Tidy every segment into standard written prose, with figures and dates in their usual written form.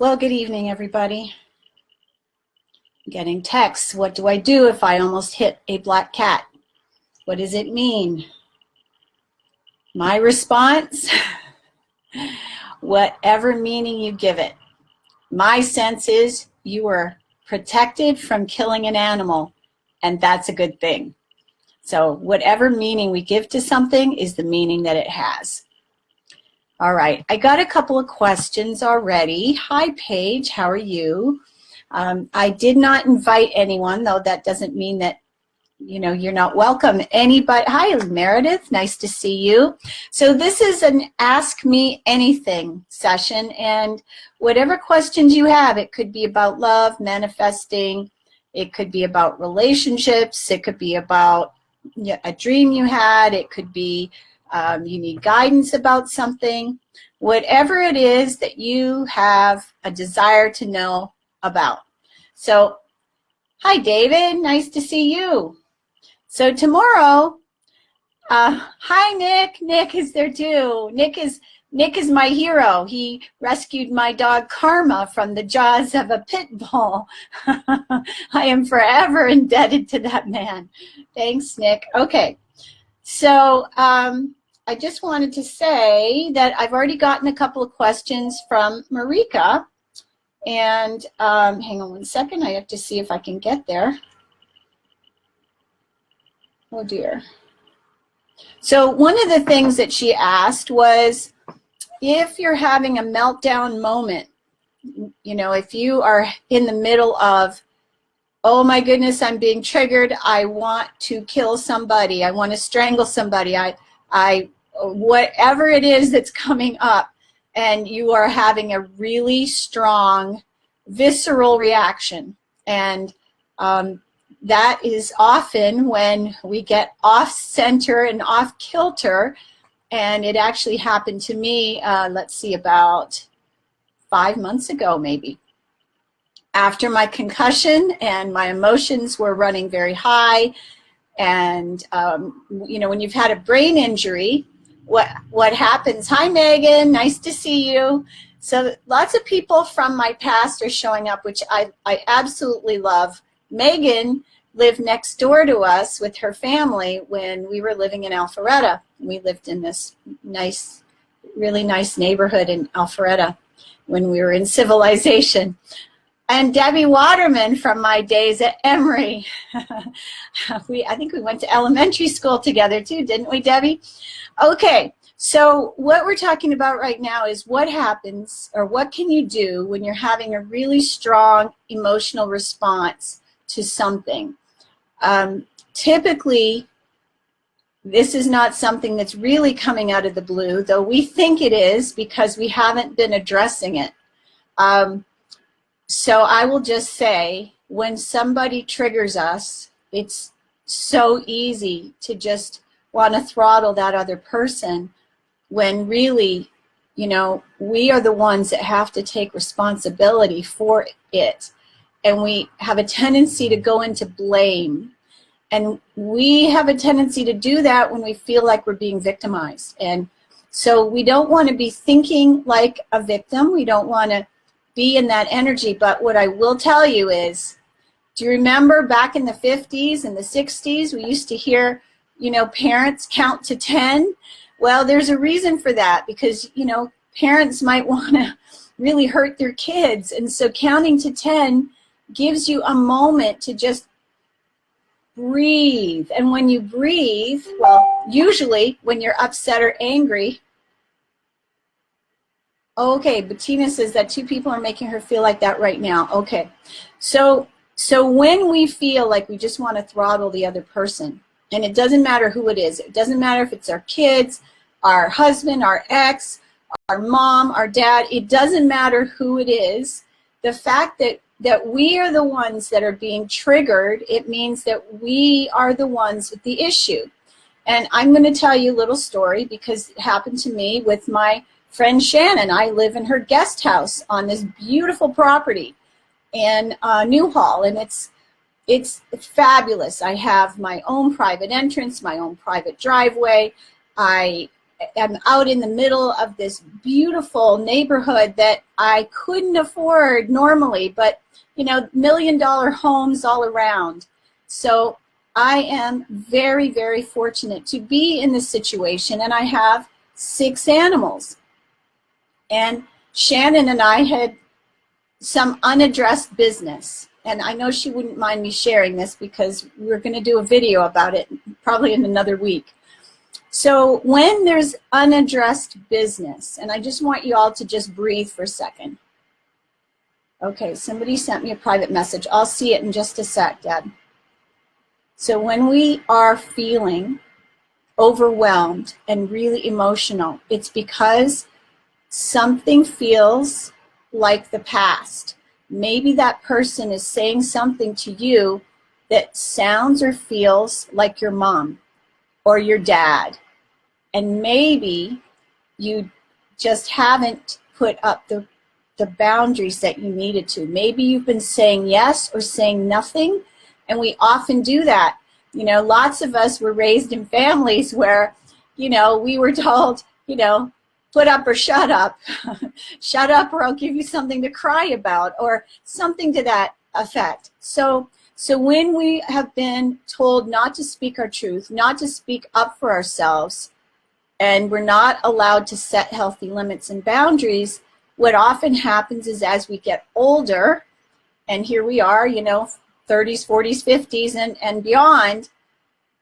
Well, good evening, everybody. I'm getting texts. What do I do if I almost hit a black cat? What does it mean? My response, whatever meaning you give it. My sense is you were protected from killing an animal, and that's a good thing. So whatever meaning we give to something is the meaning that it has. All right, I got a couple of questions already. Hi, Paige, how are you? I did not invite anyone, though that doesn't mean that you're not welcome. Anybody? Hi, Meredith, nice to see you. So this is an Ask Me Anything session, and whatever questions you have, it could be about love, manifesting, it could be about relationships, it could be about a dream you had, it could be you need guidance about something. Whatever it is that you have a desire to know about. So, hi David, nice to see you. So tomorrow, hi Nick. Nick is there too. Nick is my hero. He rescued my dog Karma from the jaws of a pit bull. I am forever indebted to that man. Thanks, Nick. Okay, so I just wanted to say that I've already gotten a couple of questions from Marika. And hang on one second, I have to see if I can get there. Oh dear. So one of the things that she asked was, if you're having a meltdown moment, if you are in the middle of, oh my goodness, I'm being triggered, I want to kill somebody, I want to strangle somebody, I whatever it is that's coming up, and you are having a really strong visceral reaction. And that is often when we get off center and off kilter. And it actually happened to me, let's see, about 5 months ago maybe. After my concussion, and my emotions were running very high. And when you've had a brain injury, what happens? Hi Megan, nice to see you. So lots of people from my past are showing up, which I absolutely love. Megan lived next door to us with her family when we were living in Alpharetta. We lived in this nice, really nice neighborhood in Alpharetta when we were in civilization. And Debbie Waterman from my days at Emory. I think we went to elementary school together too, didn't we, Debbie? Okay, so what we're talking about right now is what happens, or what can you do when you're having a really strong emotional response to something. Typically, this is not something that's really coming out of the blue, though we think it is because we haven't been addressing it. So I will just say, when somebody triggers us, it's so easy to just want to throttle that other person, when really, we are the ones that have to take responsibility for it. And we have a tendency to go into blame. And we have a tendency to do that when we feel like we're being victimized. And so we don't want to be thinking like a victim. We don't want to be in that energy. But what I will tell you is, do you remember back in the 50s and the 60s, we used to hear, parents count to 10? Well, there's a reason for that, because, parents might want to really hurt their kids. And so counting to 10 gives you a moment to just breathe. And when you breathe, well, usually when you're upset or angry, okay, Bettina says that 2 people are making her feel like that right now. Okay, so when we feel like we just want to throttle the other person, and it doesn't matter who it is, it doesn't matter if it's our kids, our husband, our ex, our mom, our dad, it doesn't matter who it is, the fact that we are the ones that are being triggered, it means that we are the ones with the issue. And I'm going to tell you a little story, because it happened to me with my friend Shannon. I live in her guest house on this beautiful property in Newhall, and it's fabulous. I have my own private entrance, my own private driveway. I am out in the middle of this beautiful neighborhood that I couldn't afford normally, but you know, $1-million homes all around. So I am very, very fortunate to be in this situation, and I have 6 animals. And Shannon and I had some unaddressed business. And I know she wouldn't mind me sharing this because we're going to do a video about it probably in another week. So when there's unaddressed business, and I just want you all to just breathe for a second. Okay, somebody sent me a private message. I'll see it in just a sec, Deb. So when we are feeling overwhelmed and really emotional, it's because something feels like the past. Maybe that person is saying something to you that sounds or feels like your mom or your dad. And maybe you just haven't put up the boundaries that you needed to. Maybe you've been saying yes or saying nothing, and we often do that. You know, lots of us were raised in families where, you know, we were told, you know, put up or shut up. Shut up or I'll give you something to cry about, or something to that effect. So when we have been told not to speak our truth, not to speak up for ourselves, and we're not allowed to set healthy limits and boundaries, what often happens is as we get older, and here we are, you know, 30s, 40s, 50s, and beyond,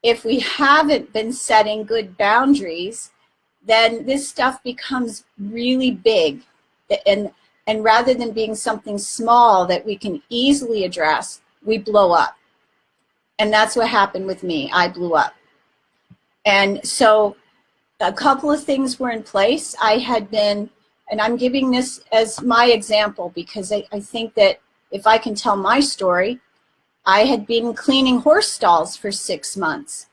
if we haven't been setting good boundaries, then this stuff becomes really big. And rather than being something small that we can easily address, we blow up. And that's what happened with me. I blew up. And so a couple of things were in place. I had been, and I'm giving this as my example because I think that if I can tell my story, I had been cleaning horse stalls for 6 months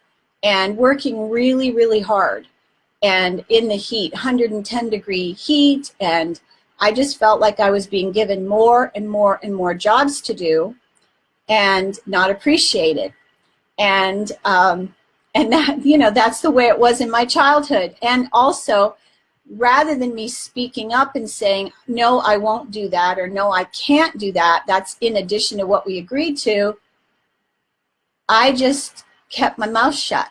and working really, really hard and in the heat, 110-degree heat, and I just felt like I was being given more and more and more jobs to do and not appreciated. And that, you know, that's the way it was in my childhood. And also, rather than me speaking up and saying, no, I won't do that, or no, I can't do that, that's in addition to what we agreed to, I just kept my mouth shut.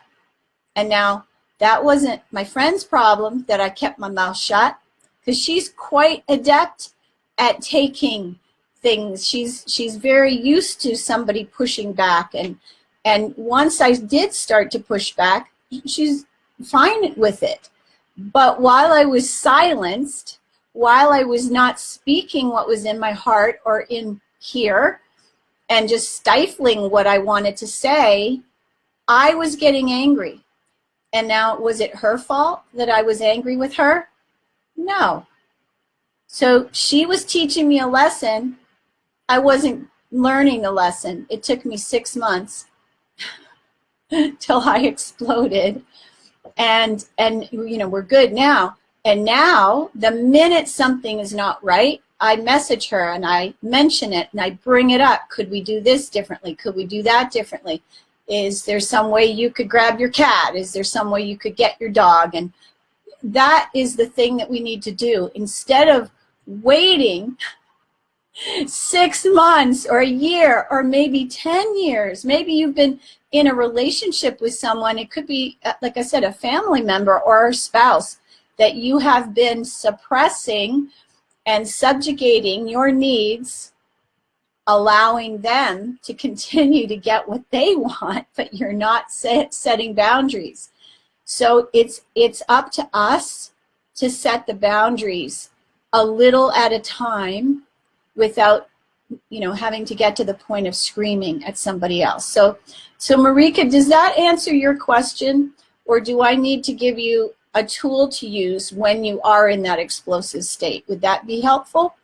And now, that wasn't my friend's problem that I kept my mouth shut, because she's quite adept at taking things. She's very used to somebody pushing back, and once I did start to push back, she's fine with it. But while I was silenced, while I was not speaking what was in my heart or in here, and just stifling what I wanted to say, I was getting angry. And now, was it her fault that I was angry with her? No. So she was teaching me a lesson. I wasn't learning the lesson. It took me 6 months till I exploded. And you know, we're good now. And now, the minute something is not right, I message her and I mention it and I bring it up. Could we do this differently? Could we do that differently? Is there some way you could grab your cat? Is there some way you could get your dog? And that is the thing that we need to do. Instead of waiting 6 months or a year or maybe 10 years, maybe you've been in a relationship with someone, it could be, like I said, a family member or a spouse, that you have been suppressing and subjugating your needs, allowing them to continue to get what they want, but you're not setting boundaries. So it's up to us to set the boundaries a little at a time without, you know, having to get to the point of screaming at somebody else. So Marika, does that answer your question, or do I need to give you a tool to use when you are in that explosive state? Would that be helpful?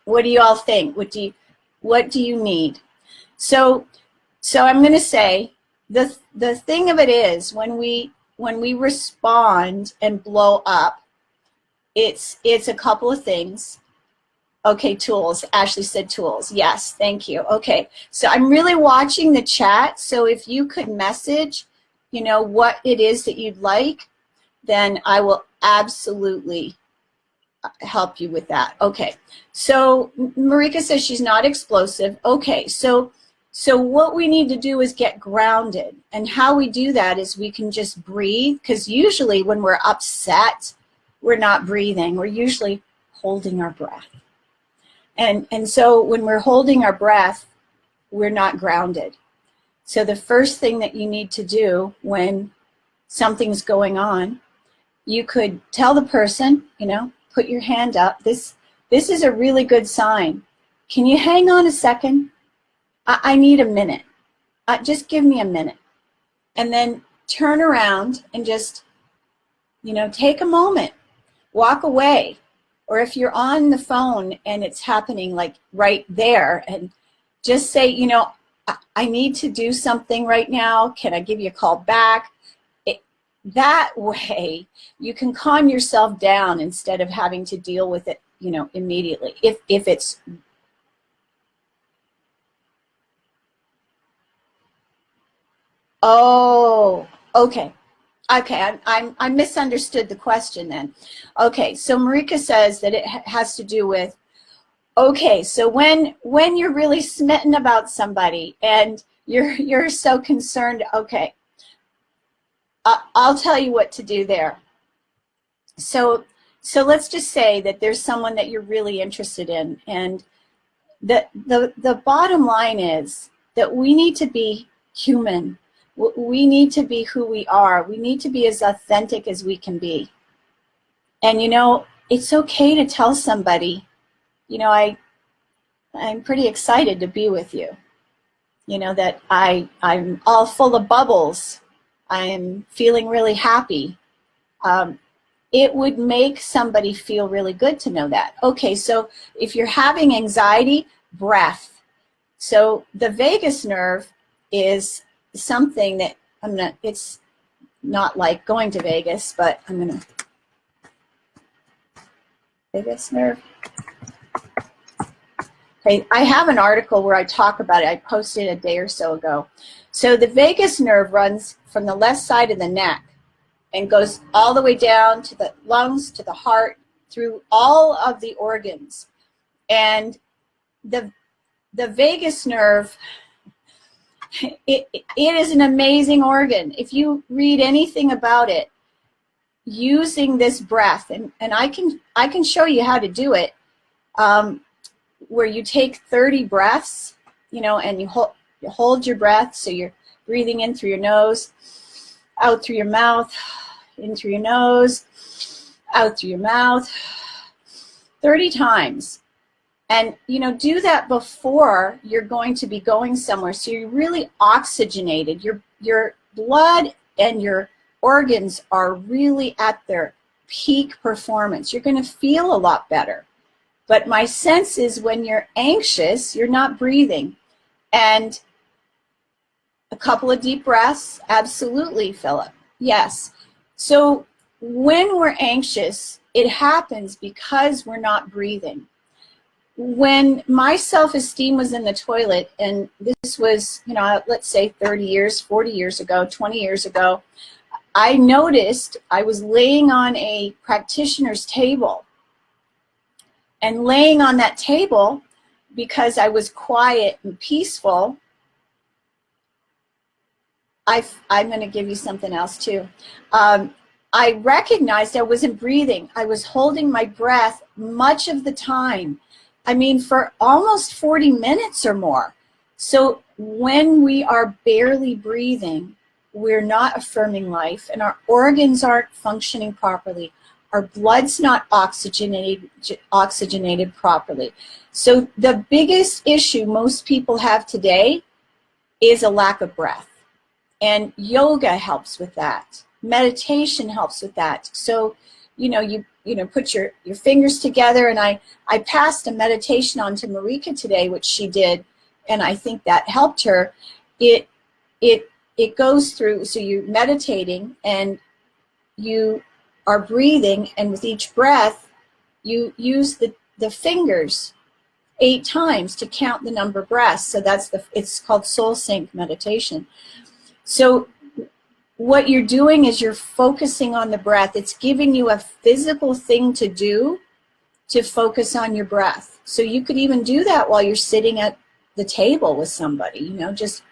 What do you all think? What do you need? So I'm going to say the thing of it is, when we respond and blow up, it's a couple of things. Okay, tools. Ashley said tools. Yes, thank you. Okay, so I'm really watching the chat. So if you could message, you know, what it is that you'd like. then I will absolutely help you with that. Okay, so Marika says she's not explosive. Okay, so what we need to do is get grounded. And how we do that is we can just breathe, because usually when we're upset, we're not breathing. We're usually holding our breath. And so when we're holding our breath, we're not grounded. So the first thing that you need to do when something's going on, you could tell the person, you know, put your hand up. This is a really good sign. Can you hang on a second? I need a minute. Just give me a minute. And then turn around and just, you know, take a moment. Walk away. Or if you're on the phone and it's happening like right there, and just say, you know, I need to do something right now. Can I give you a call back? That way you can calm yourself down instead of having to deal with it, you know, immediately. If it's okay. I misunderstood the question then. Okay, so Marika says that it has to do with, okay, so when you're really smitten about somebody and you're so concerned, okay, I'll tell you what to do there. So let's just say that there's someone that you're really interested in, and the bottom line is that we need to be human. We need to be who we are. We need to be as authentic as we can be. And, you know, it's okay to tell somebody, you know, I'm pretty excited to be with you. You know, that I'm all full of bubbles. I'm feeling really happy. It would make somebody feel really good to know that. Okay, so if you're having anxiety, breath. So the vagus nerve is something that it's not like going to Vegas, but vagus nerve. Okay, I have an article where I talk about it. I posted a day or so ago. So the vagus nerve runs from the left side of the neck and goes all the way down to the lungs, to the heart, through all of the organs. And the vagus nerve, it is an amazing organ. If you read anything about it, using this breath, and I can show you how to do it, where you take 30 breaths, you know, and you hold your breath, so you're breathing in through your nose, out through your mouth, in through your nose, out through your mouth, 30 times. And, you know, do that before you're going to be going somewhere, so you're really oxygenated. Your blood and your organs are really at their peak performance. You're going to feel a lot better. But my sense is when you're anxious, you're not breathing. And a couple of deep breaths, absolutely, Philip. Yes. So when we're anxious, it happens because we're not breathing. When my self-esteem was in the toilet, and this was, you know, let's say 30 years, 40 years ago, 20 years ago, I noticed I was laying on a practitioner's table. And laying on that table, because I was quiet and peaceful, I'm going to give you something else too. I recognized I wasn't breathing. I was holding my breath much of the time. I mean, for almost 40 minutes or more. So when we are barely breathing, we're not affirming life, and our organs aren't functioning properly. Our blood's not oxygenated properly. So the biggest issue most people have today is a lack of breath. And yoga helps with that. Meditation helps with that. So, you know, put your fingers together, and I passed a meditation on to Marika today, which she did, and I think that helped her. It goes through, so you're meditating and you are breathing, and with each breath you use the fingers 8 times to count the number of breaths. So it's called soul sync meditation. So what you're doing is you're focusing on the breath. It's giving you a physical thing to do to focus on your breath. So you could even do that while you're sitting at the table with somebody, you know, just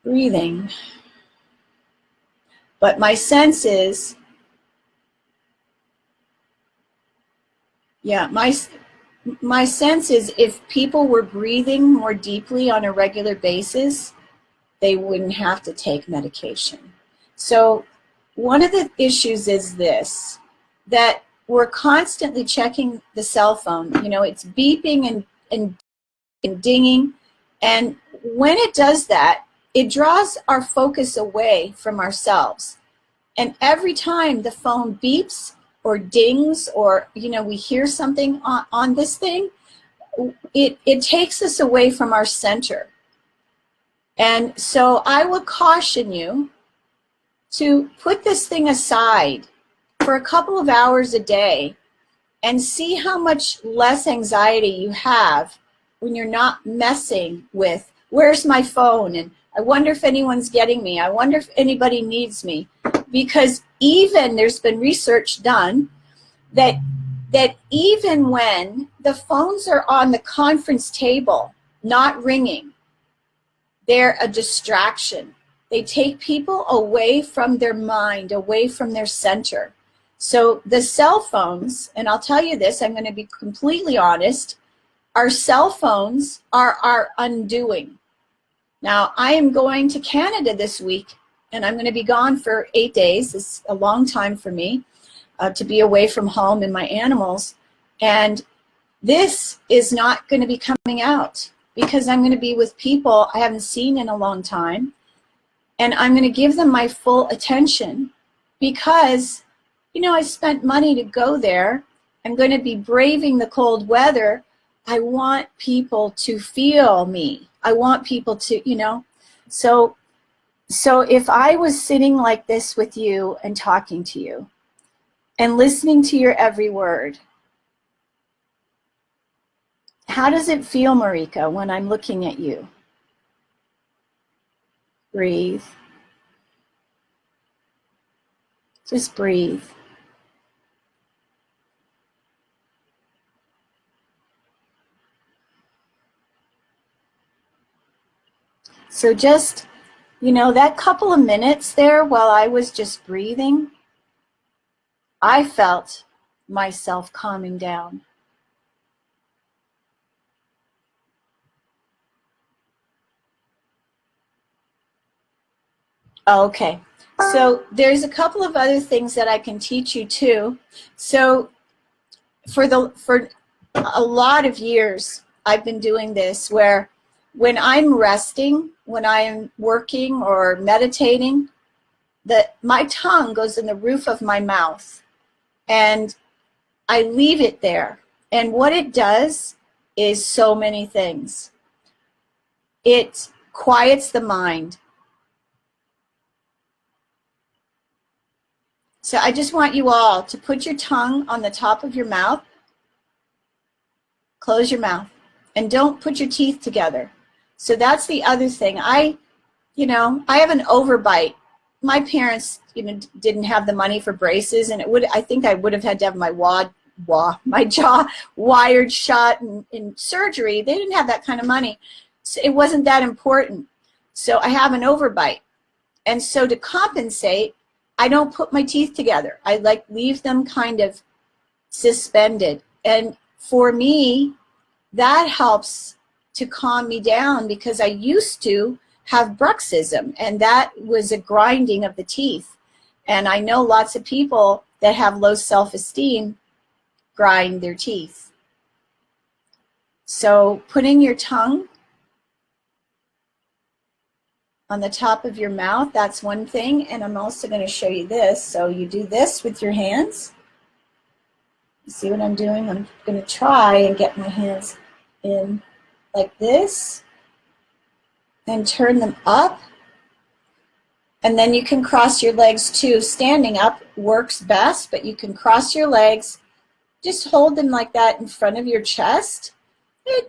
breathing. But my sense is, yeah, my sense is if people were breathing more deeply on a regular basis, they wouldn't have to take medication. So one of the issues is this, that we're constantly checking the cell phone. You know, it's beeping and dinging. And when it does that, it draws our focus away from ourselves. And every time the phone beeps or dings, or, you know, we hear something on this thing, it takes us away from our center. And so I would caution you to put this thing aside for a couple of hours a day and see how much less anxiety you have when you're not messing with, where's my phone? And I wonder if anyone's getting me. I wonder if anybody needs me. Because even there's been research done that even when the phones are on the conference table, not ringing, they're a distraction. They take people away from their mind, away from their center. So the cell phones, and I'll tell you this, I'm going to be completely honest, our cell phones are our undoing. Now, I am going to Canada this week, and I'm going to be gone for 8 days. It's a long time for me to be away from home and my animals. And this is not going to be coming out because I'm going to be with people I haven't seen in a long time. And I'm going to give them my full attention because, you know, I spent money to go there. I'm going to be braving the cold weather. I want people to feel me. I want people to, you know. So if I was sitting like this with you and talking to you and listening to your every word, how does it feel, Marika, when I'm looking at you? Breathe. Just breathe. So just, you know, that couple of minutes there while I was just breathing, I felt myself calming down. Okay, so there's a couple of other things that I can teach you too. So for a lot of years, I've been doing this where when I'm resting, when I'm working or meditating, my tongue goes in the roof of my mouth and I leave it there. And what it does is so many things. It quiets the mind. So I just want you all to put your tongue on the top of your mouth, close your mouth, and don't put your teeth together. So that's the other thing. I have an overbite. My parents, didn't have the money for braces, and I think I would have had to have my jaw wired shut in surgery. They didn't have that kind of money. So it wasn't that important. So I have an overbite. And so to compensate, I don't put my teeth together. I leave them kind of suspended. And for me, that helps to calm me down because I used to have bruxism, and that was a grinding of the teeth. And I know lots of people that have low self-esteem grind their teeth. So putting your tongue on the top of your mouth, that's one thing. And I'm also going to show you this. So you do this with your hands. You see what I'm doing? I'm going to try and get my hands in like this and turn them up. And then you can cross your legs too. Standing up works best, but you can cross your legs. Just hold them like that in front of your chest.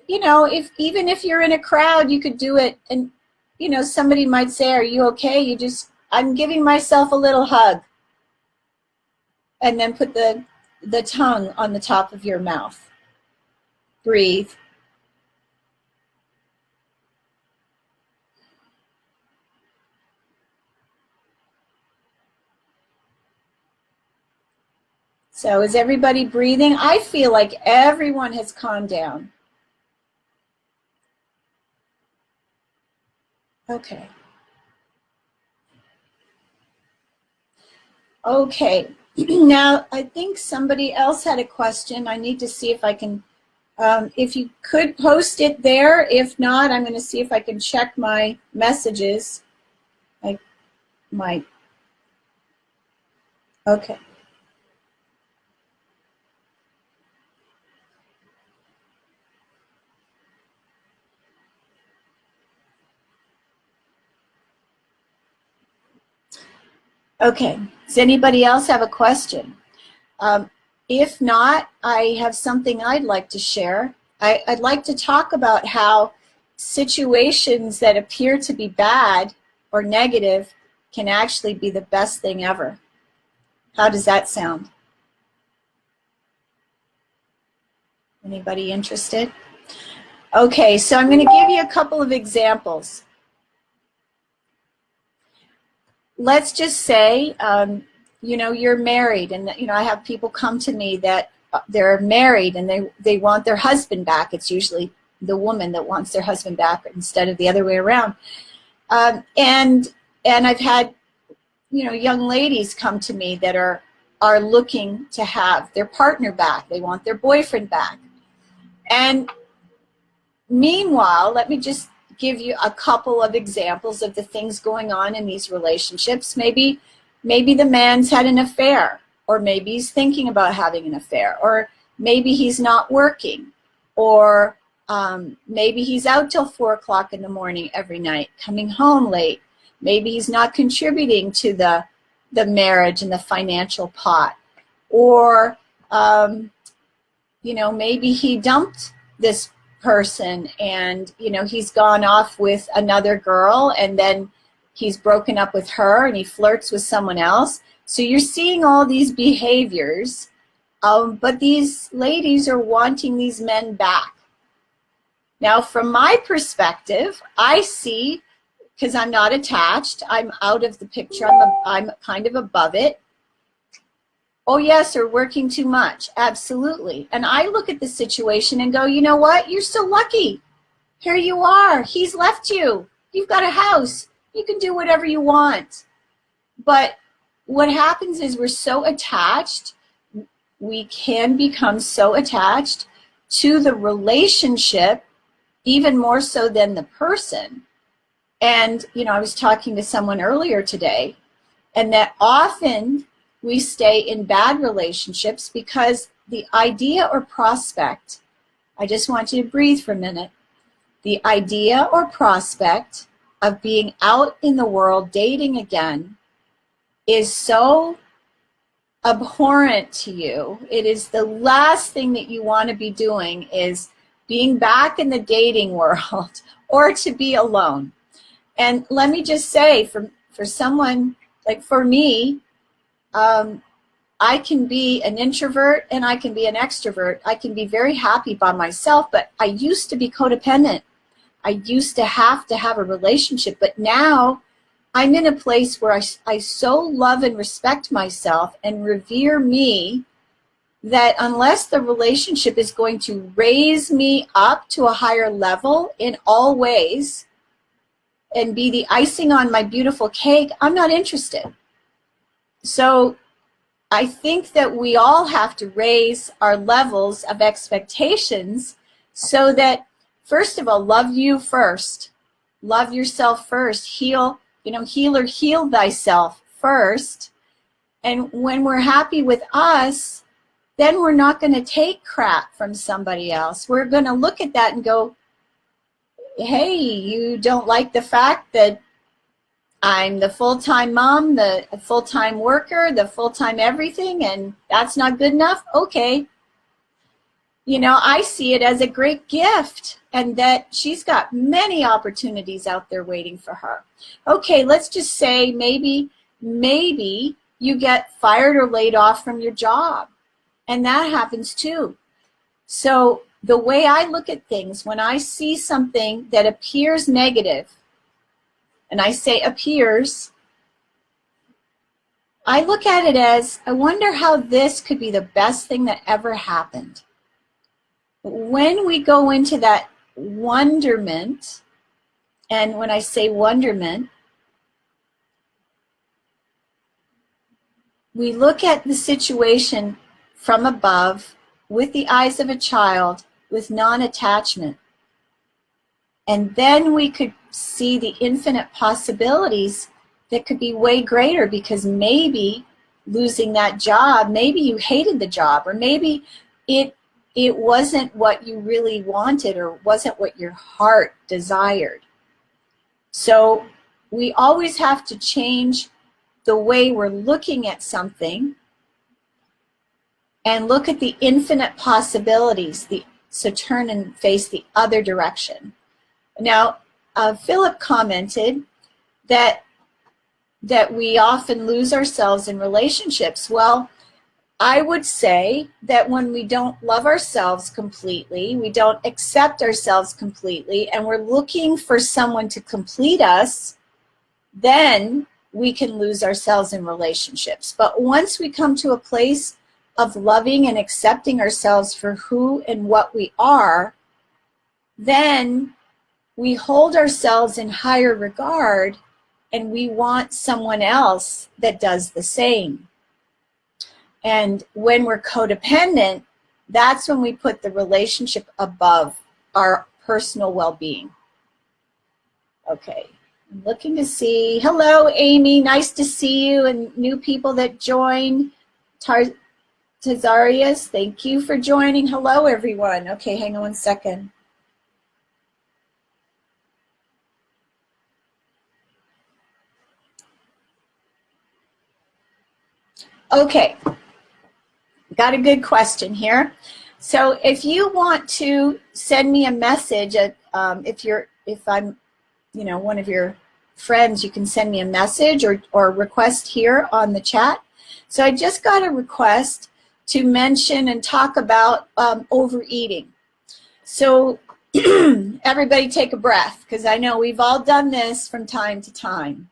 Even if you're in a crowd, you could do it. And somebody might say, "Are you okay?" You just I'm giving myself a little hug. And then put the tongue on the top of your mouth. Breathe. So is everybody breathing? I feel like everyone has calmed down. Okay. Okay. Now, I think somebody else had a question. I need to see if I can, if you could post it there. If not, I'm going to see if I can check my messages. I might. Okay. Okay. Does anybody else have a question? If not, I have something I'd like to share. I'd like to talk about how situations that appear to be bad or negative can actually be the best thing ever. How does that sound? Anybody interested? Okay, so I'm going to give you a couple of examples. Let's just say, you know, you're married, and you know, I have people come to me that they're married and they want their husband back. It's usually the woman that wants their husband back instead of the other way around. And I've had, you know, young ladies come to me that are looking to have their partner back. They want their boyfriend back. And meanwhile, let me just give you a couple of examples of the things going on in these relationships. Maybe the man's had an affair, or maybe he's thinking about having an affair, or maybe he's not working, or maybe he's out till 4 o'clock in the morning every night, coming home late. Maybe he's not contributing to the marriage and the financial pot, or you know, maybe he dumped this person and, you know, he's gone off with another girl and then he's broken up with her and he flirts with someone else. So you're seeing all these behaviors, but these ladies are wanting these men back. Now, from my perspective, I see, because I'm not attached, I'm out of the picture, I'm kind of above it. Oh yes, they're working too much. Absolutely. And I look at the situation and go, you know what? You're so lucky. Here you are. He's left you. You've got a house. You can do whatever you want. But what happens is we're so attached. We can become so attached to the relationship, even more so than the person. And, you know, I was talking to someone earlier today, and that often we stay in bad relationships because the idea or prospect, I just want you to breathe for a minute, the idea or prospect of being out in the world dating again is so abhorrent to you. It is the last thing that you want to be doing, is being back in the dating world or to be alone. And let me just say, for someone, like for me, I can be an introvert and I can be an extrovert. I can be very happy by myself, but I used to be codependent. I used to have a relationship, but now I'm in a place where I so love and respect myself and revere me that unless the relationship is going to raise me up to a higher level in all ways and be the icing on my beautiful cake, I'm not interested. So I think that we all have to raise our levels of expectations so that, first of all, love you first. Love yourself first. Heal, you know, heal or heal thyself first. And when we're happy with us, then we're not going to take crap from somebody else. We're going to look at that and go, hey, you don't like the fact that I'm the full-time mom, the full-time worker, the full-time everything, and that's not good enough? Okay. you know, I see it as a great gift, and that she's got many opportunities out there waiting for her. Okay, let's just say maybe you get fired or laid off from your job, and that happens too. So the way I look at things, when I see something that appears negative, and I say appears, I look at it as, I wonder how this could be the best thing that ever happened. When we go into that wonderment, and when I say wonderment, we look at the situation from above with the eyes of a child with non-attachment. And then we could see the infinite possibilities that could be way greater, because maybe losing that job, maybe you hated the job, or maybe it wasn't what you really wanted, or wasn't what your heart desired. So we always have to change the way we're looking at something and look at the infinite possibilities, so turn and face the other direction. Now, Philip commented that we often lose ourselves in relationships. Well, I would say that when we don't love ourselves completely, we don't accept ourselves completely, and we're looking for someone to complete us, then we can lose ourselves in relationships. But once we come to a place of loving and accepting ourselves for who and what we are, then we hold ourselves in higher regard, and we want someone else that does the same. And when we're codependent, that's when we put the relationship above our personal well-being. Okay, I'm looking to see. Hello, Amy. Nice to see you, and new people that join. Tazarius, thank you for joining. Hello, everyone. Okay, hang on 1 second. Okay, got a good question here. So if you want to send me a message, if I'm, one of your friends, you can send me a message or request here on the chat. So I just got a request to mention and talk about overeating. So everybody take a breath, because I know we've all done this from time to time.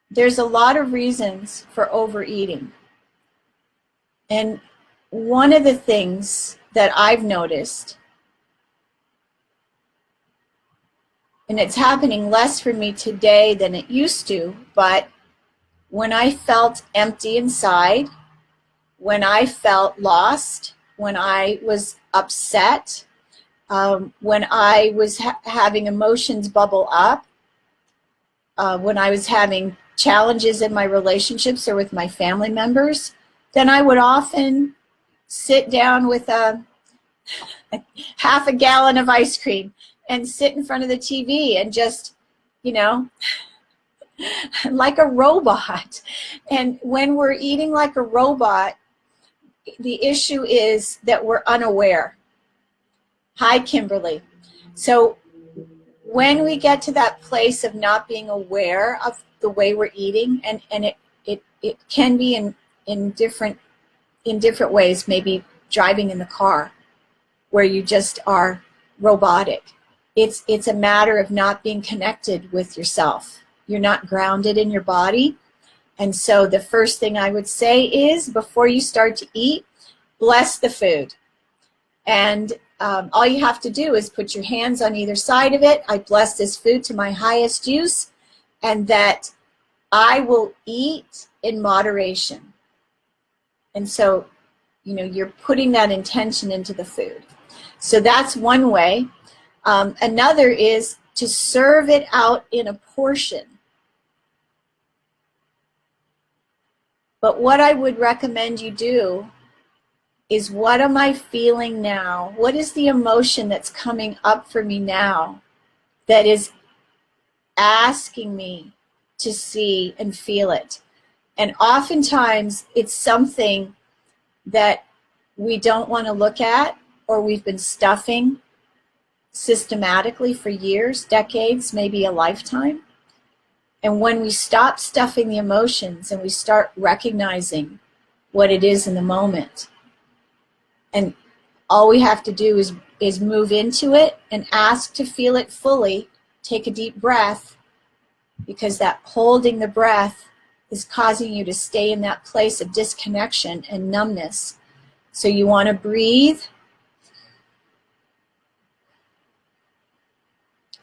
There's a lot of reasons for overeating. And one of the things that I've noticed, and it's happening less for me today than it used to, but when I felt empty inside, when I felt lost, when I was upset, when I was having emotions bubble up, when I was having challenges in my relationships or with my family members, then I would often sit down with a half a gallon of ice cream and sit in front of the TV and just, like a robot. And when we're eating like a robot, the issue is that we're unaware. Hi, Kimberly. So when we get to that place of not being aware of the way we're eating, and it can be in different ways, maybe driving in the car where you just are robotic. It's a matter of not being connected with yourself. You're not grounded in your body. And so the first thing I would say is, before you start to eat, bless the food. And all you have to do is put your hands on either side of it. I bless this food to my highest use, and that I will eat in moderation. And so, you're putting that intention into the food. So that's one way. Another is to serve it out in a portion. But what I would recommend you do is, what am I feeling now? What is the emotion that's coming up for me now that is asking me to see and feel it? And oftentimes it's something that we don't want to look at, or we've been stuffing systematically for years, decades, maybe a lifetime. And when we stop stuffing the emotions and we start recognizing what it is in the moment, and all we have to do is move into it and ask to feel it fully, take a deep breath, because that holding the breath is causing you to stay in that place of disconnection and numbness. So you want to breathe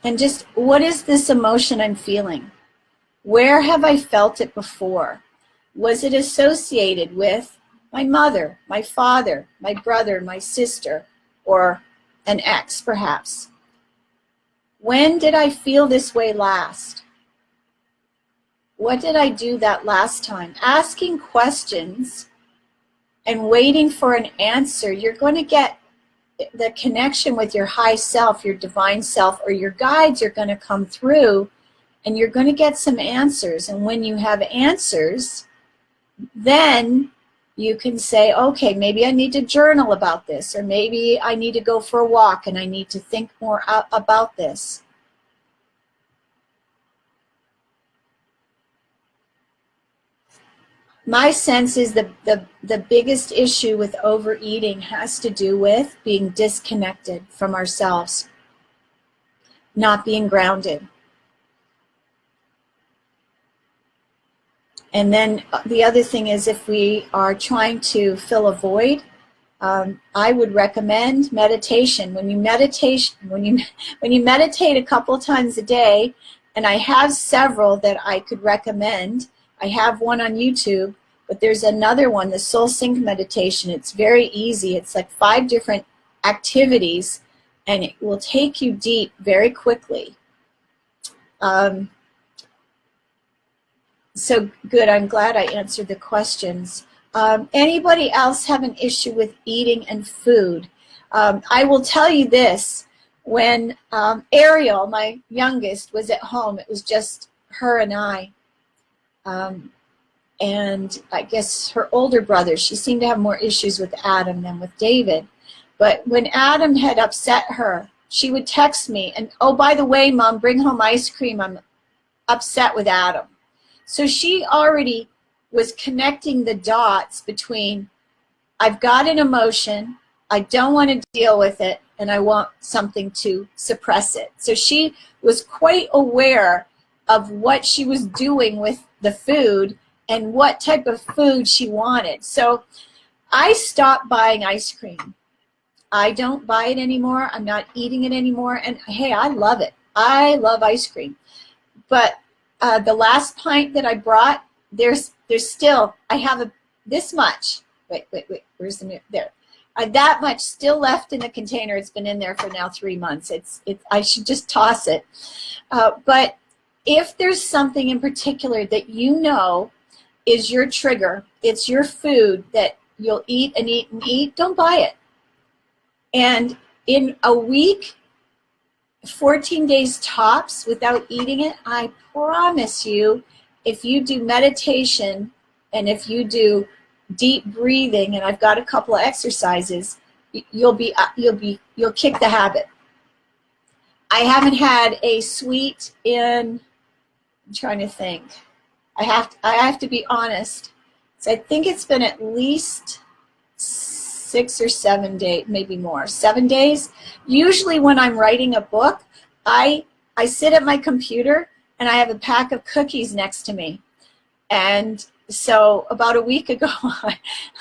and just, what is this emotion I'm feeling? Where have I felt it before? Was it associated with my mother, my father, my brother, my sister, or an ex perhaps? When did I feel this way last? What did I do that last time? Asking questions and waiting for an answer, you're going to get the connection with your high self, your divine self, or your guides are going to come through, and you're going to get some answers. And when you have answers, then you can say, okay, maybe I need to journal about this, or maybe I need to go for a walk and I need to think more about this. My sense is the biggest issue with overeating has to do with being disconnected from ourselves, not being grounded. And then the other thing is, if we are trying to fill a void, I would recommend meditation. When you meditate a couple times a day, and I have several that I could recommend. I have one on YouTube, but there's another one, the Soul Sync meditation. It's very easy. It's like 5 different activities, and it will take you deep very quickly. So good, I'm glad I answered the questions. Anybody else have an issue with eating and food? I will tell you this, when Ariel, my youngest, was at home, it was just her and I. And I guess her older brother, she seemed to have more issues with Adam than with David. But when Adam had upset her, she would text me, and, oh, by the way, Mom, bring home ice cream. I'm upset with Adam. So she already was connecting the dots between, I've got an emotion, I don't want to deal with it, and I want something to suppress it. So she was quite aware of what she was doing with the food and what type of food she wanted. So I stopped buying ice cream. I don't buy it anymore. I'm not eating it anymore. And hey, I love it. I love ice cream. But the last pint that I brought, there's still, I have this much. Wait, where's the, there. That much still left in the container. It's been in there for now 3 months. I should just toss it. But if there's something in particular that you know is your trigger, it's your food that you'll eat and eat and eat, don't buy it. And in a week, 14 days tops without eating it, I promise you, if you do meditation and if you do deep breathing, and I've got a couple of exercises, you'll kick the habit. I haven't had a sweet in, I'm trying to think. I have to be honest. So I think it's been at least 6 or 7 days, maybe more, 7 days. Usually when I'm writing a book, I sit at my computer and I have a pack of cookies next to me. And so about a week ago,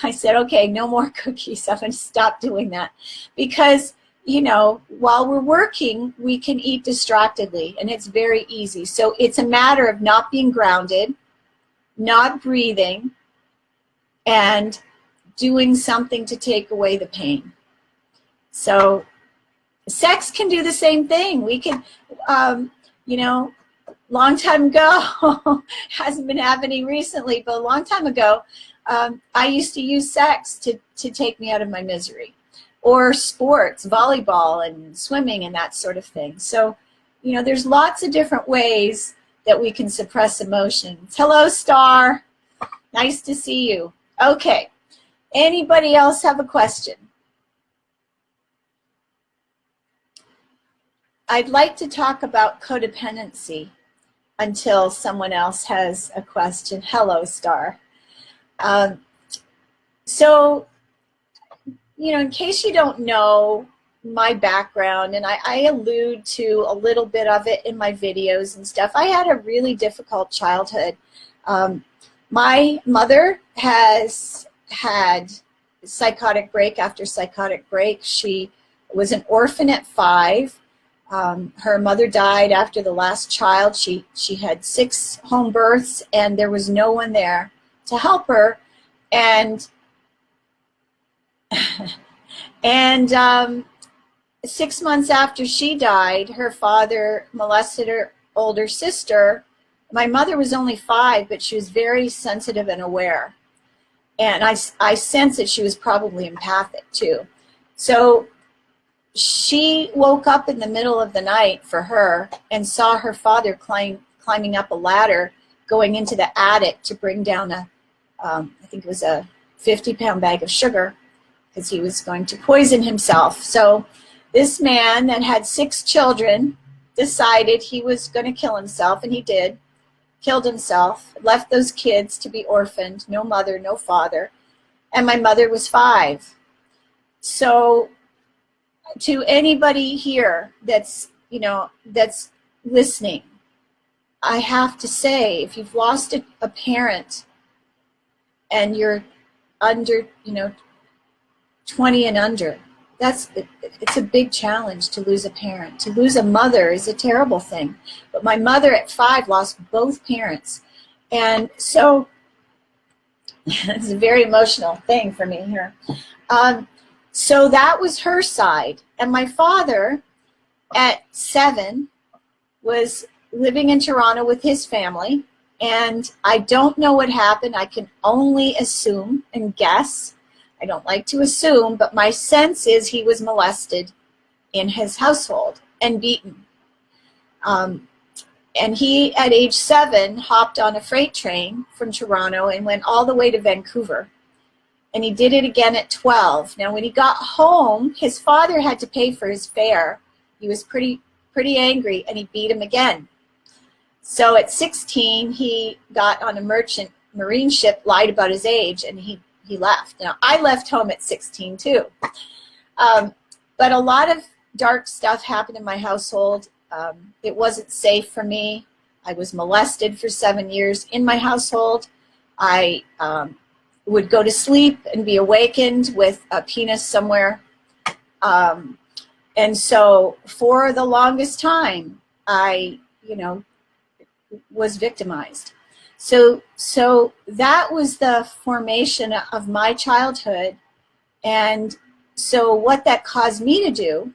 I said, okay, no more cookies. I'm going to stop doing that. Because, you know, while we're working, we can eat distractedly, and it's very easy. So it's a matter of not being grounded, not breathing, and doing something to take away the pain. So sex can do the same thing. We can, you know, long time ago, hasn't been happening recently, but a long time ago, I used to use sex to take me out of my misery. Or sports, volleyball and swimming and that sort of thing. So, you know, there's lots of different ways that we can suppress emotions. Hello, Star. Nice to see you. Okay. Anybody else have a question? I'd like to talk about codependency until someone else has a question. Hello, Star. So, in case you don't know my background, and I allude to a little bit of it in my videos and stuff, I had a really difficult childhood. My mother has had psychotic break after psychotic break. She was an orphan at 5. Her mother died after the last child. She had 6 home births, and there was no one there to help her. And 6 months after she died, her father molested her older sister. My mother was only 5, but she was very sensitive and aware. And I sensed that she was probably empathic too. So she woke up in the middle of the night for her and saw her father climbing up a ladder, going into the attic to bring down I think it was a 50-pound bag of sugar, because he was going to poison himself. So this man that had 6 children decided he was going to kill himself, and he did. Killed himself, left those kids to be orphaned, no mother, no father, and my mother was 5. So to anybody here that's listening, I have to say, if you've lost a parent and you're under 20 and under, it's a big challenge to lose a parent. To lose a mother is a terrible thing. But my mother at 5 lost both parents. And so it's a very emotional thing for me here. So that was her side. And my father at 7 was living in Toronto with his family. And I don't know what happened. I can only assume and guess. I don't like to assume, but my sense is he was molested in his household and beaten. And he, at age 7, hopped on a freight train from Toronto and went all the way to Vancouver. And he did it again at 12. Now, when he got home, his father had to pay for his fare. He was pretty angry, and he beat him again. So at 16, he got on a merchant marine ship, lied about his age, and he left. Now, I left home at 16 too. But a lot of dark stuff happened in my household. It wasn't safe for me. I was molested for 7 years in my household. I would go to sleep and be awakened with a penis somewhere. And so for the longest time, I, was victimized. So that was the formation of my childhood. And so what that caused me to do,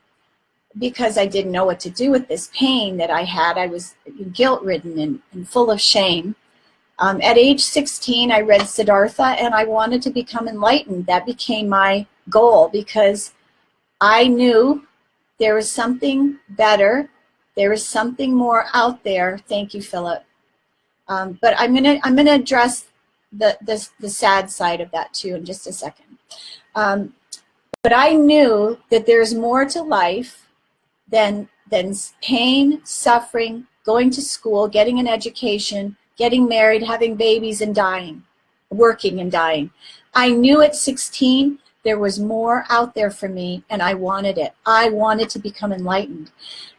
because I didn't know what to do with this pain that I had, I was guilt-ridden and full of shame. At age 16, I read Siddhartha, and I wanted to become enlightened. That became my goal, because I knew there was something better. There was something more out there. Thank you, Philip. But I'm gonna address the sad side of that too in just a second. But I knew that there's more to life than pain, suffering, going to school, getting an education, getting married, having babies, and dying, working and dying. I knew at 16 there was more out there for me, and I wanted it. I wanted to become enlightened.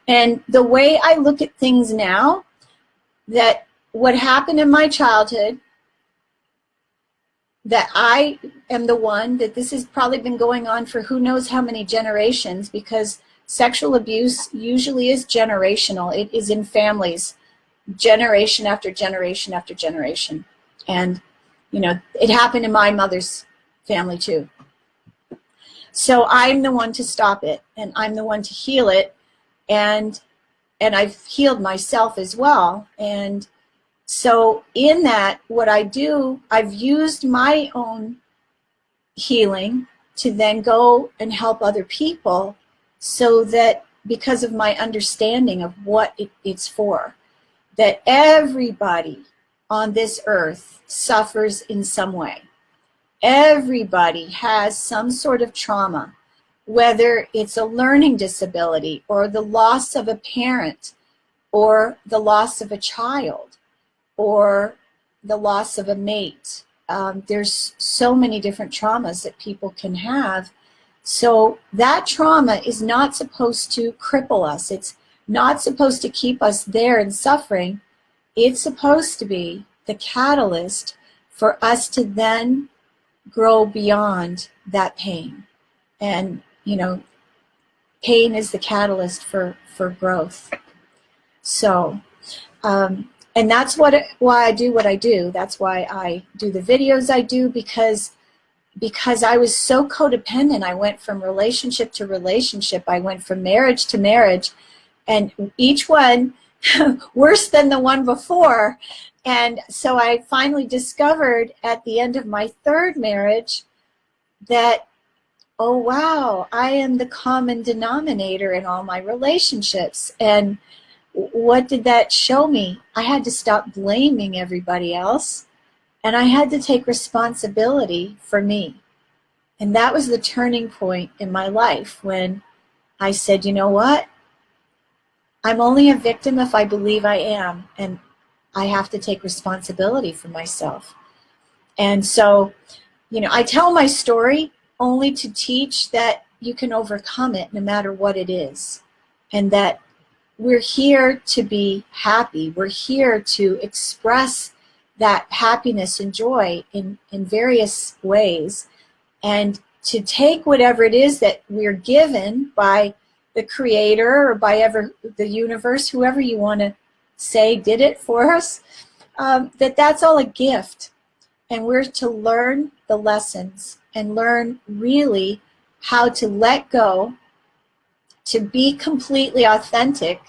And the way I look at things now, that what happened in my childhood, that I am the one, that this has probably been going on for who knows how many generations, because sexual abuse usually is generational. It is in families, generation after generation after generation. And, it happened in my mother's family too. So I'm the one to stop it, and I'm the one to heal it, and I've healed myself as well. And so in that, what I do, I've used my own healing to then go and help other people, so that because of my understanding of what it's for, that everybody on this earth suffers in some way. Everybody has some sort of trauma, whether it's a learning disability or the loss of a parent or the loss of a child or the loss of a mate. There's so many different traumas that people can have. So that trauma is not supposed to cripple us. It's not supposed to keep us there in suffering. It's supposed to be the catalyst for us to then grow beyond that pain. And, you know, pain is the catalyst for growth. So, and that's why I do what I do. That's why I do the videos I do, because I was so codependent. I went from relationship to relationship. I went from marriage to marriage, and each one worse than the one before. And so I finally discovered at the end of my third marriage that, oh wow, I am the common denominator in all my relationships. And what did that show me? I had to stop blaming everybody else, and I had to take responsibility for me. And that was the turning point in my life when I said, you know what? I'm only a victim if I believe I am, and I have to take responsibility for myself. And so, you know, I tell my story only to teach that you can overcome it no matter what it is, and that we're here to be happy. We're here to express that happiness and joy in various ways, and to take whatever it is that we're given by the Creator or by the universe, whoever you want to say did it for us, that's all a gift. And we're to learn the lessons and learn really how to let go, to be completely authentic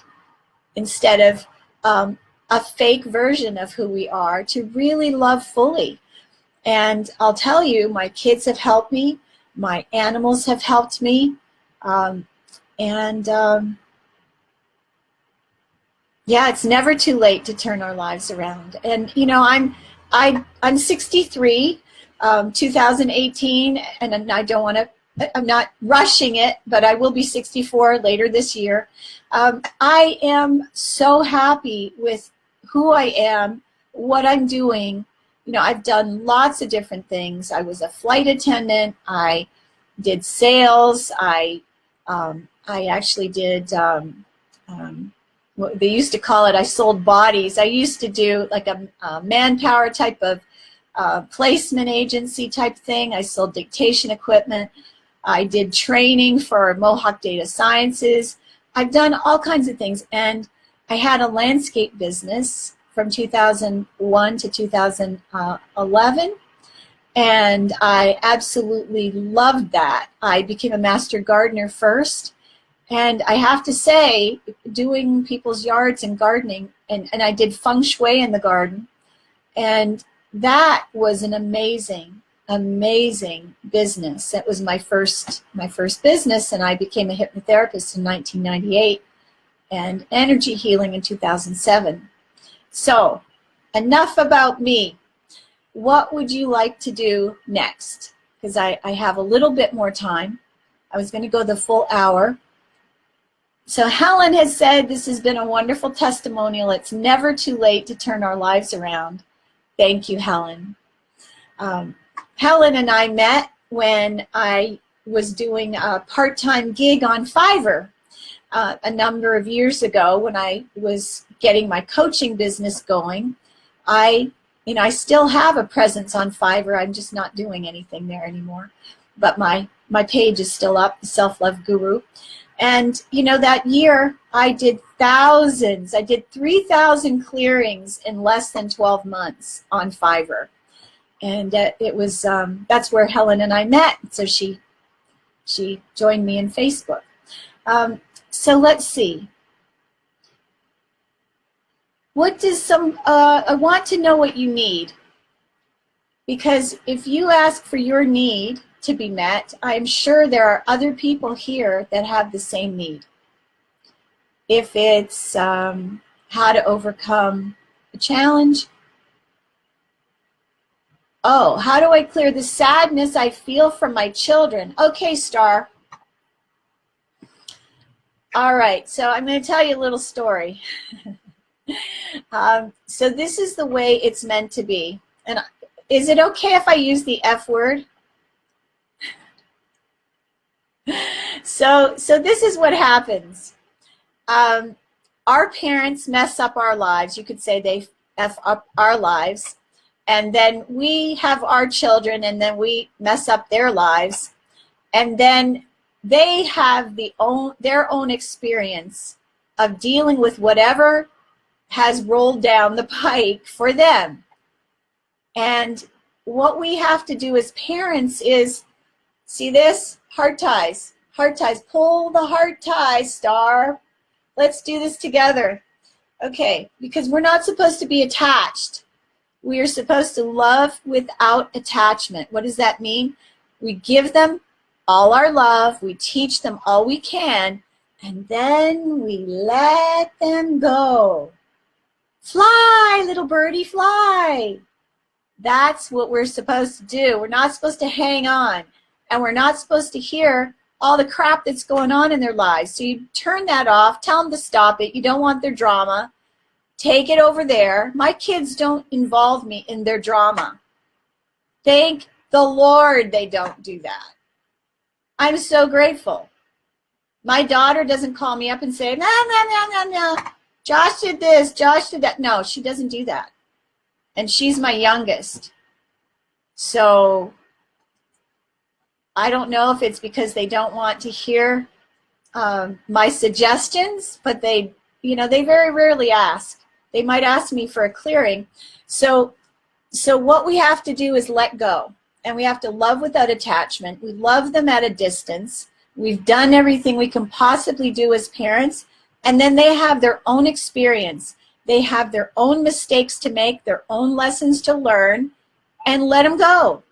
instead of a fake version of who we are, to really love fully. And I'll tell you, my kids have helped me, my animals have helped me, yeah, it's never too late to turn our lives around. And you know, I'm 63, 2018, and I don't want to. I'm not rushing it, but I will be 64 later this year. I am so happy with who I am, what I'm doing. You know, I've done lots of different things. I was a flight attendant. I did sales. I actually did what they used to call it, I sold bodies. I used to do like a manpower type of placement agency type thing. I sold dictation equipment. I did training for Mohawk Data Sciences. I've done all kinds of things. And I had a landscape business from 2001 to 2011. And I absolutely loved that. I became a master gardener first. And I have to say, doing people's yards and gardening, and I did feng shui in the garden. And that was an amazing, amazing business. That was my first business, and I became a hypnotherapist in 1998 and energy healing in 2007. So, enough about me. What would you like to do next? Because I have a little bit more time. I was going to go the full hour. So Helen has said, this has been a wonderful testimonial. It's never too late to turn our lives around. Thank you, Helen. Helen and I met when I was doing a part-time gig on Fiverr a number of years ago when I was getting my coaching business going. I still have a presence on Fiverr. I'm just not doing anything there anymore. But my page is still up, the Self-Love Guru. And, you know, that year I did thousands. I did 3,000 clearings in less than 12 months on Fiverr. And it was, that's where Helen and I met. So she joined me in Facebook. So let's see. What does I want to know what you need. Because if you ask for your need to be met, I'm sure there are other people here that have the same need. If it's how to overcome a challenge, Oh, how do I clear the sadness I feel from my children? Okay, Star. All right, so I'm going to tell you a little story. So this is the way it's meant to be. And is it okay if I use the F word? So this is what happens. Our parents mess up our lives. You could say they F up our lives. And then we have our children, and then we mess up their lives. And then they have their own experience of dealing with whatever has rolled down the pike for them. And what we have to do as parents is, see this? Heart ties. Heart ties. Pull the heart ties, Star. Let's do this together. Okay, because we're not supposed to be attached. We are supposed to love without attachment. What does that mean? We give them all our love, we teach them all we can, and then we let them go. Fly, little birdie, fly. That's what we're supposed to do. We're not supposed to hang on, and we're not supposed to hear all the crap that's going on in their lives. So you turn that off, tell them to stop it. You don't want their drama. Take it over there. My kids don't involve me in their drama. Thank the Lord they don't do that. I'm so grateful. My daughter doesn't call me up and say, no. Josh did this, Josh did that. No, she doesn't do that. And she's my youngest. So I don't know if it's because they don't want to hear my suggestions, but they very rarely ask. They might ask me for a clearing. So what we have to do is let go. And we have to love without attachment. We love them at a distance. We've done everything we can possibly do as parents. And then they have their own experience. They have their own mistakes to make, their own lessons to learn, and let them go.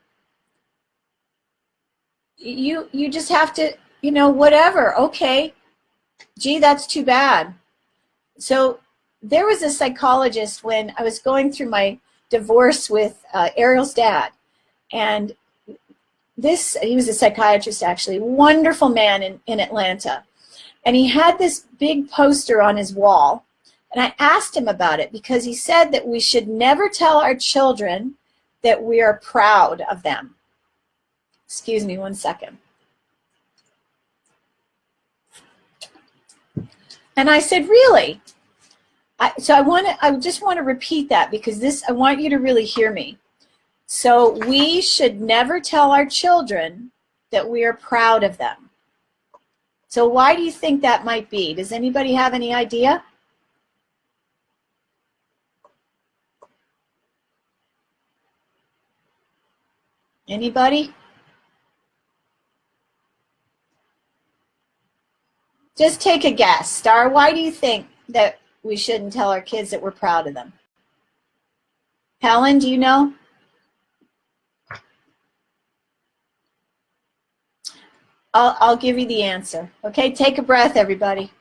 You just have to, whatever. Okay. Gee, that's too bad. So there was a psychologist when I was going through my divorce with Ariel's dad. And he was a psychiatrist, actually, wonderful man in Atlanta. And he had this big poster on his wall. And I asked him about it because he said that we should never tell our children that we are proud of them. Excuse me 1 second. And I said, really? I just want to repeat that because I want you to really hear me. So we should never tell our children that we are proud of them. So why do you think that might be? Does anybody have any idea? Anybody? Just take a guess. Star, why do you think that we shouldn't tell our kids that we're proud of them? Helen, do you know? I'll give you the answer. Okay, take a breath, everybody.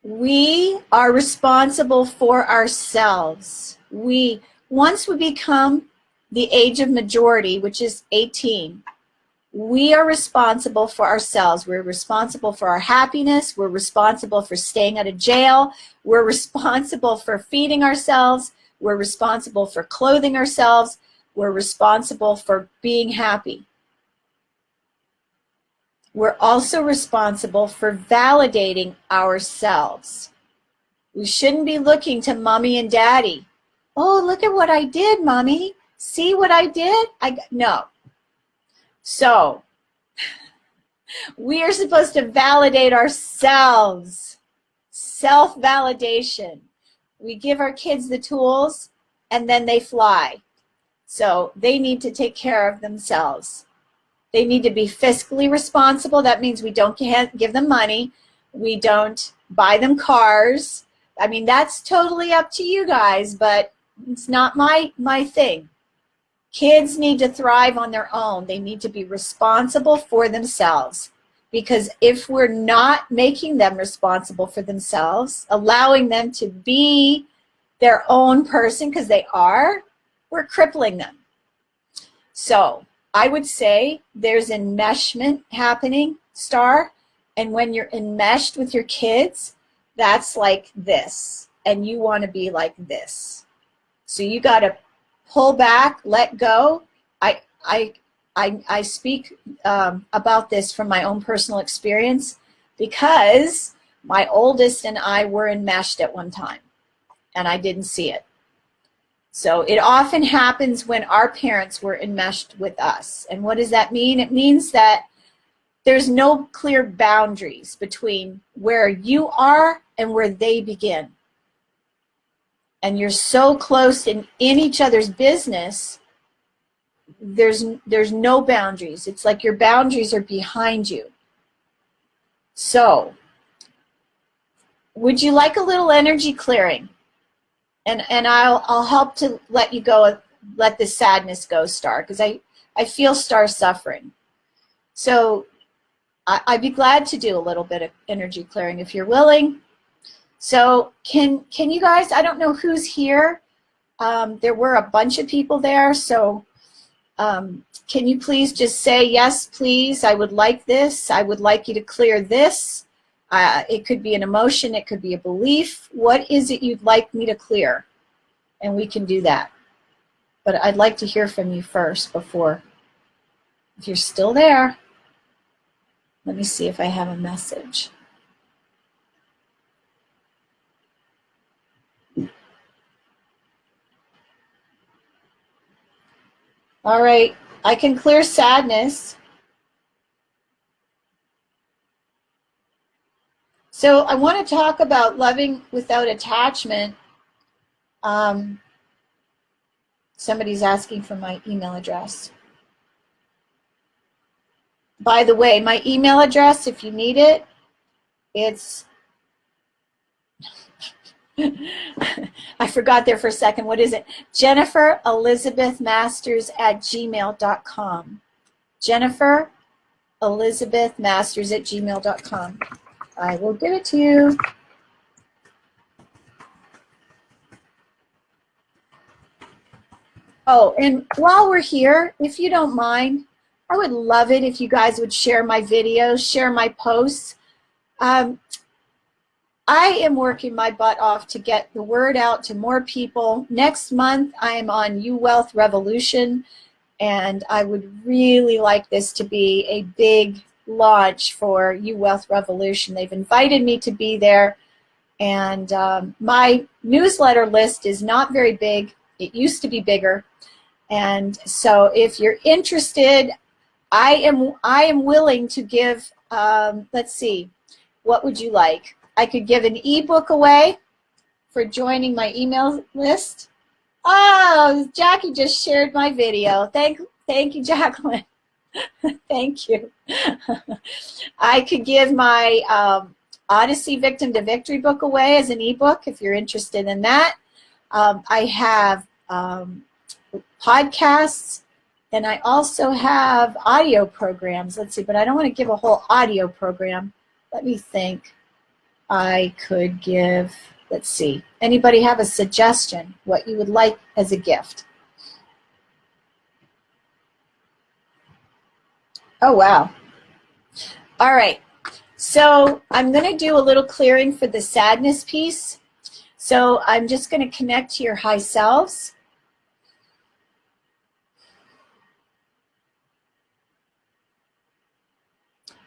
We are responsible for ourselves. Once we become the age of majority, which is 18, we are responsible for ourselves. We're responsible for our happiness. We're responsible for staying out of jail. We're responsible for feeding ourselves. We're responsible for clothing ourselves. We're responsible for being happy. We're also responsible for validating ourselves. We shouldn't be looking to mommy and daddy. Oh, look at what I did, mommy. See what I did? No. So, we are supposed to validate ourselves. Self-validation. We give our kids the tools, and then they fly. So they need to take care of themselves. They need to be fiscally responsible. That means we don't give them money. We don't buy them cars. I mean, that's totally up to you guys, but it's not my thing. Kids need to thrive on their own. They need to be responsible for themselves. Because if we're not making them responsible for themselves, allowing them to be their own person, because they are, we're crippling them. So I would say there's enmeshment happening, Star, and when you're enmeshed with your kids, that's like this, and you want to be like this. So you got to pull back, let go. I speak about this from my own personal experience, because my oldest and I were enmeshed at one time, and I didn't see it. So it often happens when our parents were enmeshed with us. And what does that mean? It means that there's no clear boundaries between where you are and where they begin. And you're so close in each other's business, there's no boundaries. It's like your boundaries are behind you. So, would you like a little energy clearing? And I'll help to let you go, let the sadness go, Star, because I feel Star suffering. So I'd be glad to do a little bit of energy clearing if you're willing. So can you guys, I don't know who's here. There were a bunch of people there, so can you please just say, yes, please, I would like this. I would like you to clear this. It could be an emotion. It could be a belief. What is it you'd like me to clear? And we can do that. But I'd like to hear from you first before, if you're still there. Let me see if I have a message. All right, I can clear sadness. So I want to talk about loving without attachment. Somebody's asking for my email address. By the way, my email address, if you need it, it's, I forgot there for a second. What is it? JenniferElizabethMasters@gmail.com. JenniferElizabethMasters@gmail.com. I will give it to you. Oh, and while we're here, if you don't mind, I would love it if you guys would share my videos, share my posts. I am working my butt off to get the word out to more people. Next month, I am on You Wealth Revolution, and I would really like this to be a big launch for You Wealth Revolution. They've invited me to be there, and my newsletter list is not very big. It used to be bigger, and so if you're interested, I am willing to give, let's see, what would you like? I could give an ebook away for joining my email list. Oh, Jackie just shared my video. Thank you, Jacqueline. Thank you. I could give my Odyssey Victim to Victory book away as an ebook if you're interested in that. I have podcasts, and I also have audio programs. Let's see, but I don't want to give a whole audio program. Let me think. I could give, let's see, anybody have a suggestion what you would like as a gift? Oh, wow. All right. So I'm going to do a little clearing for the sadness piece. So I'm just going to connect to your high selves.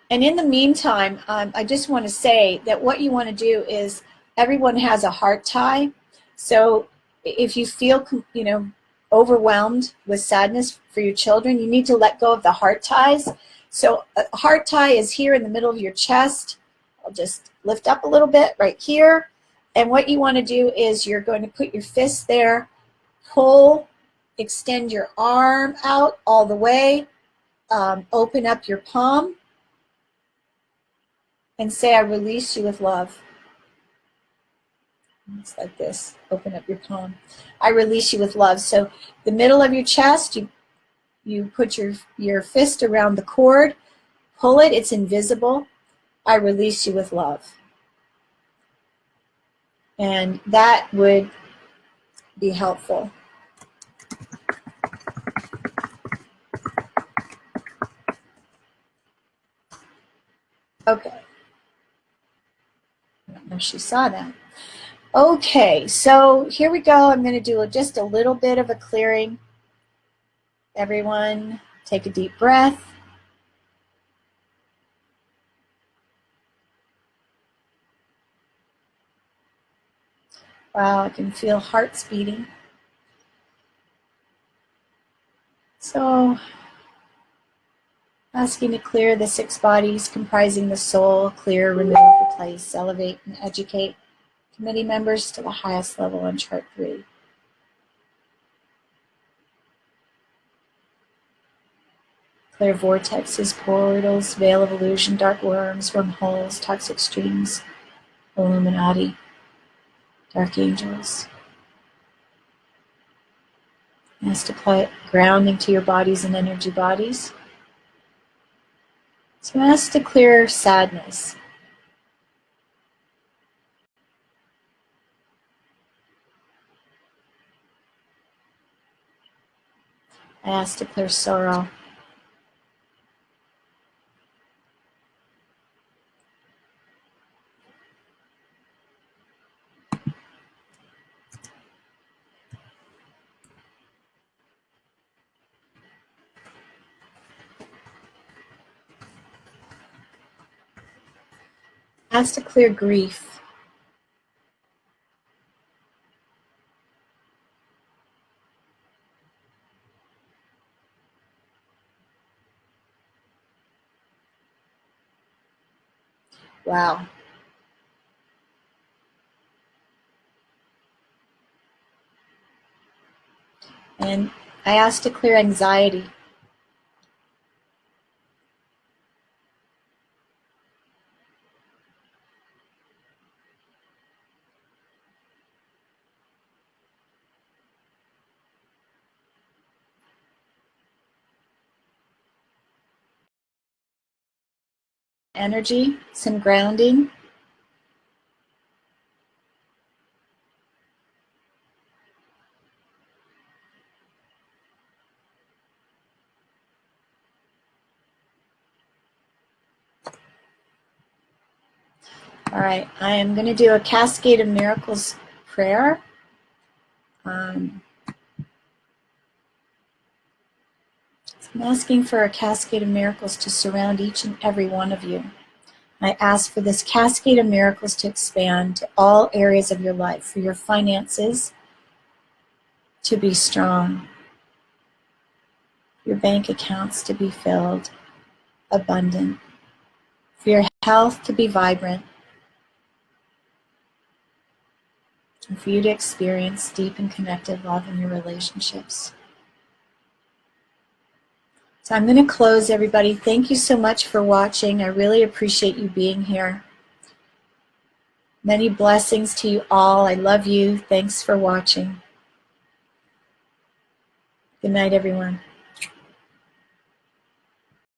And in the meantime, I just want to say that what you want to do is, everyone has a heart tie. So if you feel, overwhelmed with sadness for your children, you need to let go of the heart ties. So a heart tie is here in the middle of your chest. I'll just lift up a little bit right here. And what you want to do is you're going to put your fist there, pull, extend your arm out all the way, open up your palm, and say, I release you with love. It's like this. Open up your palm. I release you with love. So the middle of your chest, you put your fist around the cord, pull it, it's invisible. I release you with love. And that would be helpful. Okay. I don't know if she saw that. Okay, so here we go. I'm going to do just a little bit of a clearing. Everyone, take a deep breath. Wow, I can feel hearts beating. So, asking to clear the 6 bodies comprising the soul, clear, remove, replace, elevate, and educate committee members to the highest level on chart 3. Clear vortexes, portals, veil of illusion, dark worms, wormholes, toxic streams, Illuminati, dark angels. Ask to apply grounding to your bodies and energy bodies. So ask to clear sadness. I ask to clear sorrow. Ask to clear grief. Wow. And I ask to clear anxiety. Energy, some grounding. All right, I am going to do a Cascade of Miracles prayer. I'm asking for a cascade of miracles to surround each and every one of you. I ask for this cascade of miracles to expand to all areas of your life, for your finances to be strong, your bank accounts to be filled, abundant, for your health to be vibrant, and for you to experience deep and connected love in your relationships. So I'm going to close, everybody. Thank you so much for watching. I really appreciate you being here. Many blessings to you all. I love you. Thanks for watching. Good night, everyone.